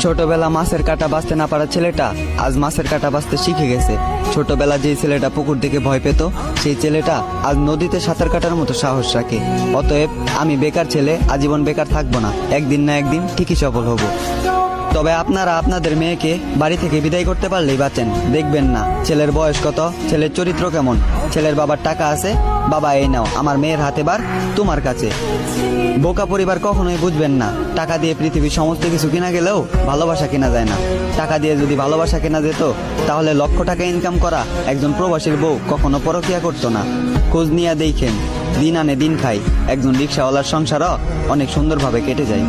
ছোটবেলা মাছের কাঁটা বাঁচতে না পারা ছেলেটা আজ মাছের কাঁটা বাঁচতে শিখে গেছে। ছোটবেলা যে ছেলেটা পুকুর দেখে ভয় পেত, সেই ছেলেটা আজ নদীতে সাঁতার কাটার মতো সাহস রাখে। অতএব আমি বেকার ছেলে আজীবন বেকার থাকবো না, একদিন না একদিন ঠিকই সফল হব। তবে আপনারা আপনাদের মেয়েকে বাড়ি থেকে বিদায় করতে পারলেই বাঁচেন। দেখবেন না ছেলের বয়স কত, ছেলের চরিত্র কেমন। ছেলের বাবার টাকা আছে, বাবা এই নাও আমার মেয়ের হাতে বার তোমার কাছে। বোকা পরিবার কখনোই বুঝবেন না, টাকা দিয়ে পৃথিবীর সমস্ত কিছু কিনা গেলেও ভালোবাসা কেনা যায় না। টাকা দিয়ে যদি ভালোবাসা কেনা যেত, তাহলে লক্ষ টাকা ইনকাম করা একজন প্রবাসীর বউ কখনো পরকিয়া করতো না। খোঁজ নিয়ে দেখেন, দিন আনে দিন খাই, একজন রিক্সাওয়ালার সংসারও অনেক সুন্দরভাবে কেটে যায়।